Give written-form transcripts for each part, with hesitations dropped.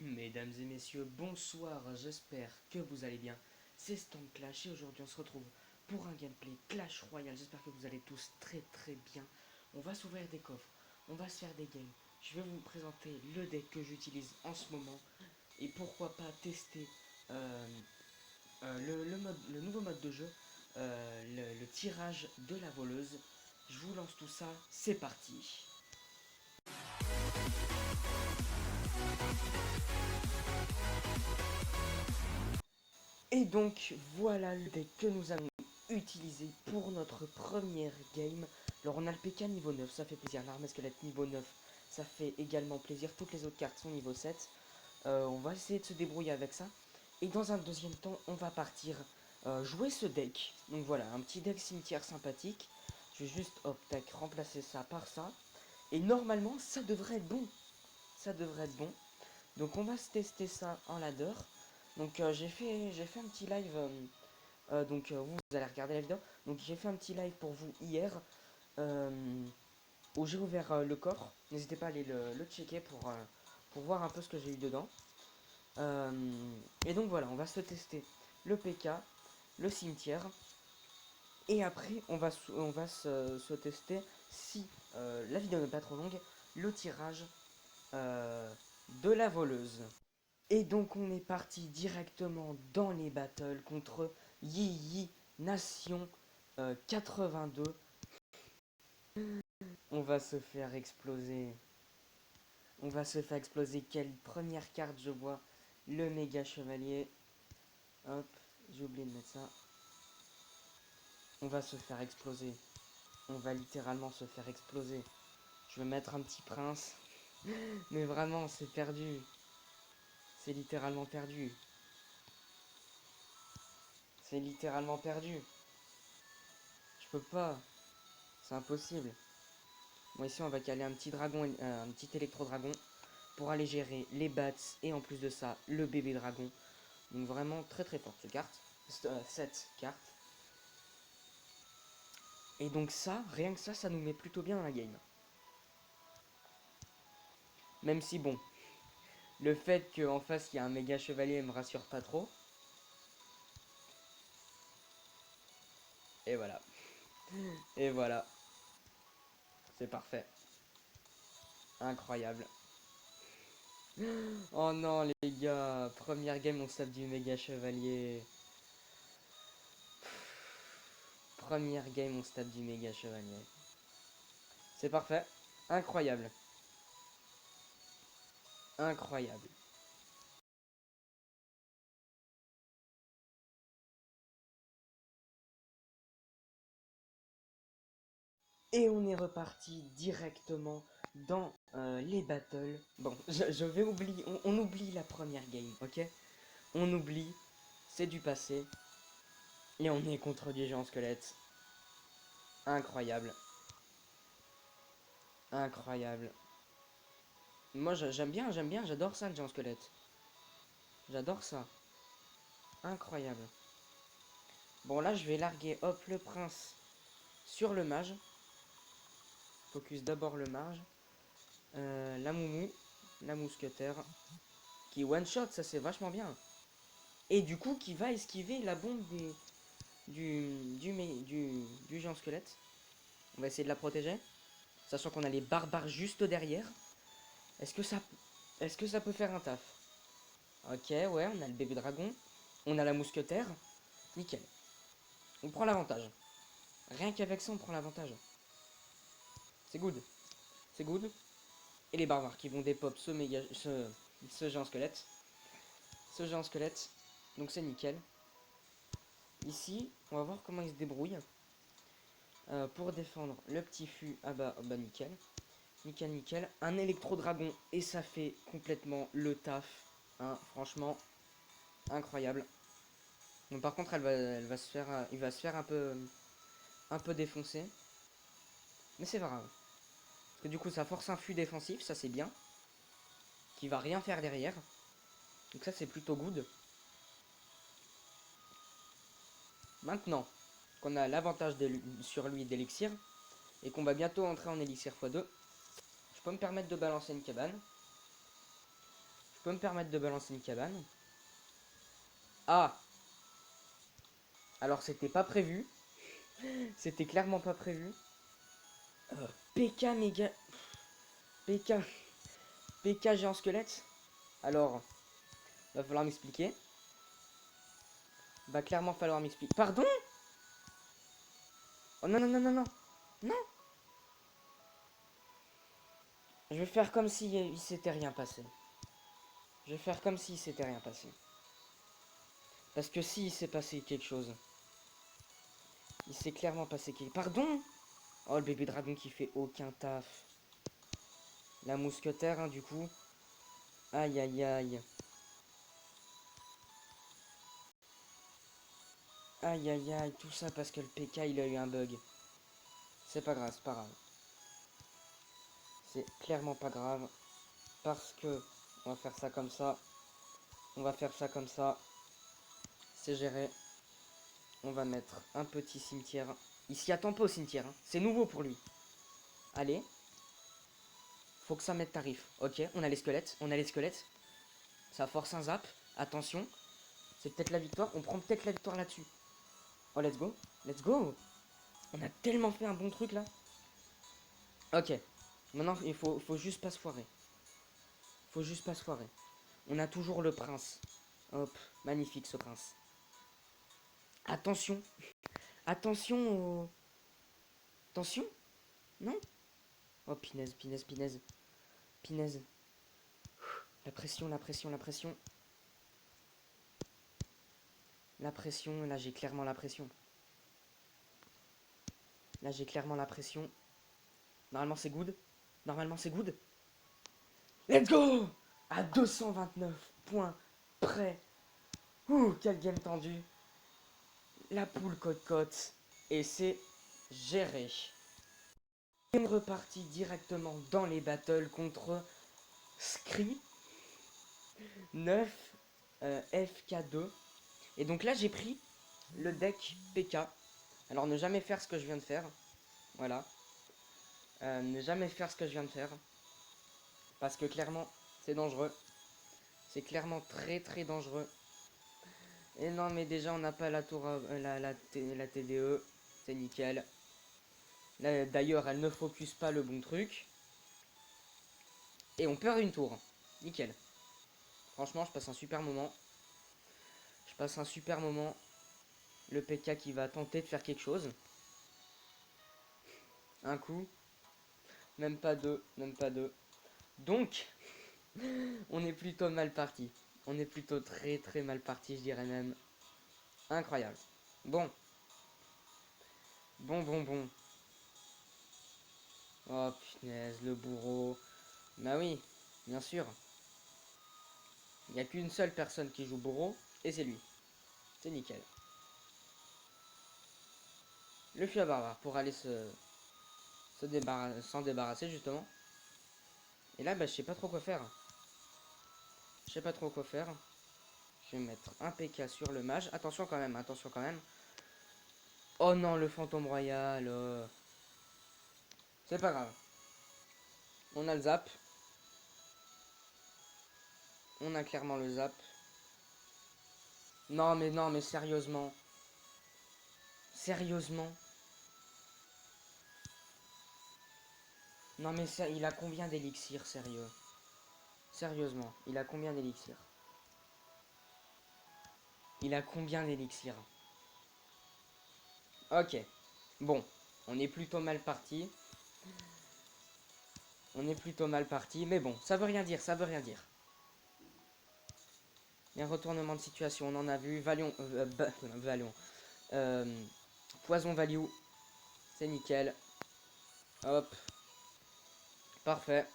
Mesdames et messieurs, bonsoir, j'espère que vous allez bien. C'est Stand Clash et aujourd'hui on se retrouve pour un gameplay Clash Royale. J'espère que vous allez tous très très bien. On va s'ouvrir des coffres, on va se faire des games. Je vais vous présenter le deck que j'utilise en ce moment et pourquoi pas tester le nouveau mode de jeu, le tirage de la voleuse. Je vous lance tout ça, c'est parti. Et donc voilà le deck que nous allons utiliser pour notre première game. Alors on a le PK niveau 9, ça fait plaisir. L'armée squelette niveau 9, ça fait également plaisir. Toutes les autres cartes sont niveau 7. On va essayer de se débrouiller avec ça. Et dans un deuxième temps, on va partir jouer ce deck. Donc voilà, un petit deck cimetière sympathique. Je vais juste, hop, tac, remplacer ça par ça. Et normalement, ça devrait être bon. Ça devrait être bon. Donc on va se tester ça en ladder. Donc j'ai fait un petit live. Vous allez regarder la vidéo. Donc j'ai fait un petit live pour vous hier. euh, Où j'ai ouvert le coffre. N'hésitez pas à aller le checker pour voir un peu ce que j'ai eu dedans. Euh, et donc voilà, on va se tester le PK, le cimetière. Et après, on va se tester, si la vidéo n'est pas trop longue, le tirage euh, de la voleuse. Et donc on est parti directement dans les battles contre Yi Yi Nation 82. On va se faire exploser. On va se faire exploser. Quelle première carte je vois. Le méga chevalier. Hop, j'ai oublié de mettre ça. On va se faire exploser. On va littéralement se faire exploser. Je vais mettre un petit prince. Mais vraiment, c'est perdu. C'est littéralement perdu. C'est littéralement perdu. Je peux pas. C'est impossible. Bon, ici, on va caler un petit dragon, un petit électro-dragon pour aller gérer les bats et en plus de ça, le bébé dragon. Donc vraiment très très forte cette carte. Cette carte. Et donc ça, rien que ça nous met plutôt bien dans la game. Même si bon, le fait qu'en face il y a un méga chevalier me rassure pas trop. Et voilà. Et voilà. C'est parfait. Incroyable. Oh non les gars, première game on se tape du méga chevalier. Première game on se tape du méga chevalier. C'est parfait. Incroyable. Incroyable. Et on est reparti directement dans les battles. Bon, je vais oublier, on oublie la première game, ok? On oublie, c'est du passé. Et on est contre des géants squelettes. Incroyable. Incroyable. Moi j'aime bien, j'adore ça le géant squelette. J'adore ça. Incroyable. Bon là je vais larguer hop le prince sur le mage. Focus d'abord le mage. La moumou, la mousquetaire. Qui one shot, ça c'est vachement bien. Et du coup qui va esquiver la bombe du géant squelette. On va essayer de la protéger. Sachant qu'on a les barbares juste derrière. Est-ce que ça, est-ce que ça peut faire un taf? Ok, ouais, on a le bébé dragon. On a la mousquetaire. Nickel. On prend l'avantage. Rien qu'avec ça, on prend l'avantage. C'est good. C'est good. Et les barbares qui vont dépop ce géant squelette. Ce géant squelette. Donc c'est nickel. Ici, on va voir comment il se débrouille. Pour défendre le petit fût. Ah bah nickel. Nickel, nickel. Un électro-dragon. Et ça fait complètement le taf. Hein, franchement, incroyable. Donc par contre, elle va se faire, il va se faire un peu défoncer. Mais c'est pas grave. Parce que du coup, ça force un flux défensif, ça c'est bien. Qui va rien faire derrière. Donc ça c'est plutôt good. Maintenant qu'on a l'avantage sur lui d'élixir, et qu'on va bientôt entrer en élixir x2, je peux me permettre de balancer une cabane. peux me permettre de balancer une cabane. Ah! Alors c'était pas prévu. C'était clairement pas prévu. PK méga... PK... PK géant squelette. Alors, va falloir m'expliquer. Va clairement falloir m'expliquer. Pardon? Oh non, non, non, non, non. Non. Je vais faire comme si il s'était rien passé. Je vais faire comme si s'était rien passé. Parce que si il s'est passé quelque chose. Il s'est clairement passé quelque... Pardon? Oh, le bébé dragon qui fait aucun taf. La mousquetaire, hein, du coup. Aïe, aïe, aïe. Aïe, aïe, aïe. Tout ça parce que le PK, il a eu un bug. C'est pas grave, c'est pas grave. C'est clairement pas grave. Parce que... On va faire ça comme ça. On va faire ça comme ça. C'est géré. On va mettre un petit cimetière. Il s'y attend pas au cimetière, hein. C'est nouveau pour lui. Allez. Faut que ça mette tarif. Ok, on a les squelettes. On a les squelettes. Ça force un zap. Attention. C'est peut-être la victoire. On prend peut-être la victoire là-dessus. Oh, let's go. Let's go. On a tellement fait un bon truc là. Ok. Maintenant, il faut juste pas se foirer. Faut juste pas se foirer. On a toujours le prince. Hop. Magnifique ce prince. Attention. Attention au... Attention. Non. Oh, pinaise, pinaise, pinaise. Pinaise. La pression, la pression, la pression. La pression, là j'ai clairement la pression. Là j'ai clairement la pression. Normalement c'est good. Normalement c'est good. Let's go! À 229 points près. Ouh, quel game tendu. La poule cote-cote. Et c'est géré. Game reparti directement dans les battles contre Scree 9 FK2. Et donc là j'ai pris le deck PK. Alors ne jamais faire ce que je viens de faire. Voilà. Ne jamais faire ce que je viens de faire. Parce que clairement, c'est dangereux. C'est clairement très très dangereux. Et non, mais déjà, on n'a pas la tour, la TDE. C'est nickel. D'ailleurs, elle ne focus pas le bon truc. Et on perd une tour. Nickel. Franchement, je passe un super moment. Je passe un super moment. Le PK qui va tenter de faire quelque chose. Un coup. Même pas deux. Même pas deux. Donc, on est plutôt mal parti. On est plutôt très très mal parti, je dirais même. Incroyable. Bon. Bon, bon, bon. Oh punaise, le bourreau. Bah oui, bien sûr. Il n'y a qu'une seule personne qui joue bourreau, et c'est lui. C'est nickel. Le fui à barbare pour aller s'en débarrasser justement. Et là, bah, je sais pas trop quoi faire. Je sais pas trop quoi faire. Je vais mettre un PK sur le mage. Attention quand même, attention quand même. Oh non, le fantôme royal. C'est pas grave. On a le zap. On a clairement le zap. Non, mais sérieusement. Sérieusement. Non mais ça, il a combien d'élixir, sérieux? Sérieusement, il a combien d'élixir? Il a combien d'élixir? Ok. Bon, on est plutôt mal parti. On est plutôt mal parti, mais bon, ça veut rien dire, ça veut rien dire. Il y a un retournement de situation, on en a vu. Valion, Valion. Poison value. C'est nickel. Hop. Parfait.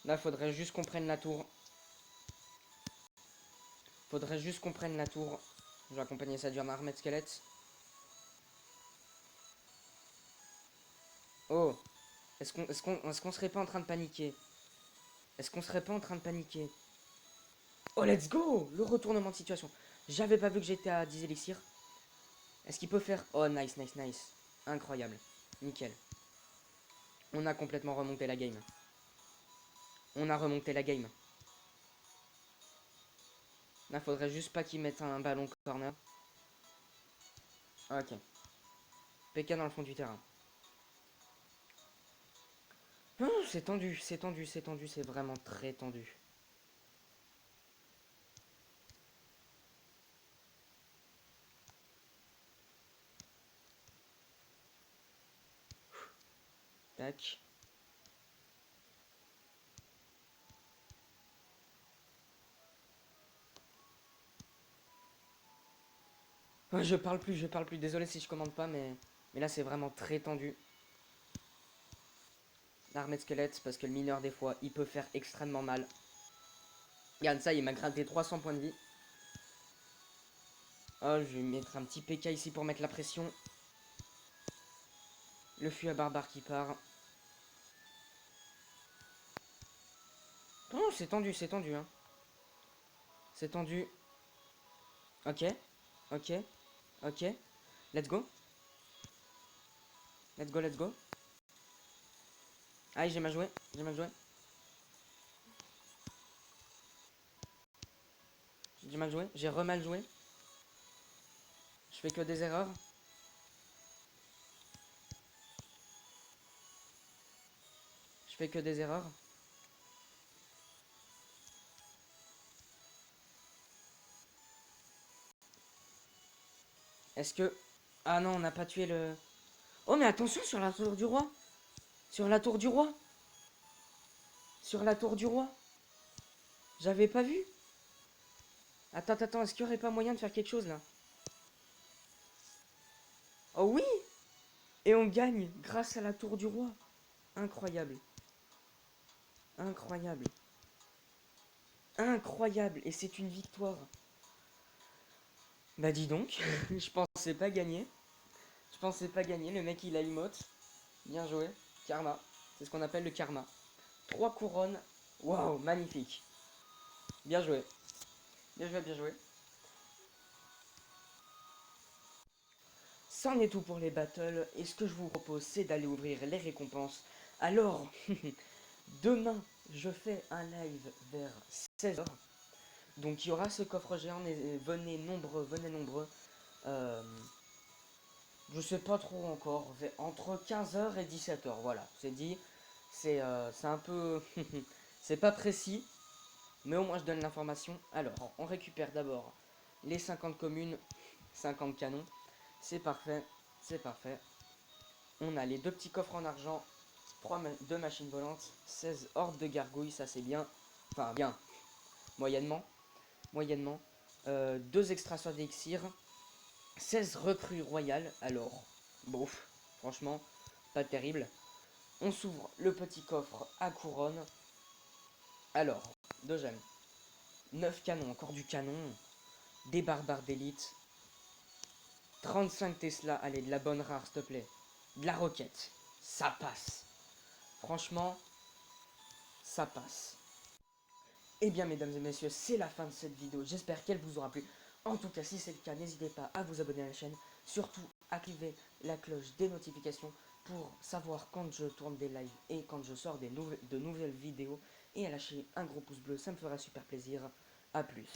Là, faudrait juste qu'on prenne la tour. Faudrait juste qu'on prenne la tour. Je vais accompagner ça d'une armée de squelettes. Oh. Est-ce qu'on serait pas en train de paniquer? Est-ce qu'on serait pas en train de paniquer? Oh, let's go! Le retournement de situation. J'avais pas vu que j'étais à 10 élixirs. Est-ce qu'il peut faire... Oh, nice, nice, nice. Incroyable. Nickel. On a complètement remonté la game. On a remonté la game. Là, faudrait juste pas qu'ils mettent un ballon corner. Ok. PK dans le fond du terrain. Oh, c'est tendu, c'est tendu, c'est tendu, c'est vraiment très tendu. Tac. Oh, je parle plus, je parle plus. Désolé si je commande pas, mais là c'est vraiment très tendu. L'armée de squelettes, parce que le mineur des fois, il peut faire extrêmement mal. Regarde ça, il m'a gratté 300 points de vie. Oh, je vais mettre un petit PK ici pour mettre la pression. Le fût à barbare qui part. Oh, c'est tendu, hein. C'est tendu. Ok, ok, ok. Let's go. Let's go, let's go. Aïe, j'ai mal joué, j'ai mal joué. J'ai mal joué, j'ai re-mal joué. Je fais que des erreurs. Je fais que des erreurs. Est-ce que... Ah non, on n'a pas tué le... Oh, mais attention sur la tour du roi. Sur la tour du roi. Sur la tour du roi. J'avais pas vu. Attends, attends, est-ce qu'il n'y aurait pas moyen de faire quelque chose là? Oh oui. Et on gagne grâce à la tour du roi. Incroyable. Incroyable. Incroyable. Et c'est une victoire. Bah dis donc. Je pensais pas gagner. Je pensais pas gagner. Le mec il a emote. Bien joué. Karma. C'est ce qu'on appelle le karma. 3 couronnes. Waouh, magnifique. Bien joué. Bien joué, bien joué. C'en est tout pour les battles. Et ce que je vous propose, c'est d'aller ouvrir les récompenses. Alors, demain, je fais un live vers 16h. Donc il y aura ce coffre géant. Venez nombreux, venez nombreux. Euh, je sais pas trop encore. Entre 15h et 17h. Voilà, c'est dit. C'est un peu... c'est pas précis. Mais au moins je donne l'information. Alors, on récupère d'abord les 50 communes, 50 canons. C'est parfait, c'est parfait. On a les deux petits coffres en argent, 2 machines volantes, 16 hordes de gargouilles, ça c'est bien. Enfin bien, moyennement. Moyennement. 2 extra sorts d'élixir, 16 recrues royales. Alors, bof, franchement, pas terrible. On s'ouvre le petit coffre à couronne. Alors, 2 gemmes. 9 canons, encore du canon. Des barbares d'élite. 35 Tesla, allez, de la bonne rare, s'il te plaît. De la roquette. Ça passe. Franchement, ça passe. Et bien, mesdames et messieurs, c'est la fin de cette vidéo. J'espère qu'elle vous aura plu. En tout cas, si c'est le cas, n'hésitez pas à vous abonner à la chaîne. Surtout, activez la cloche des notifications pour savoir quand je tourne des lives et quand je sors de nouvelles vidéos. Et à lâcher un gros pouce bleu, ça me fera super plaisir. A plus.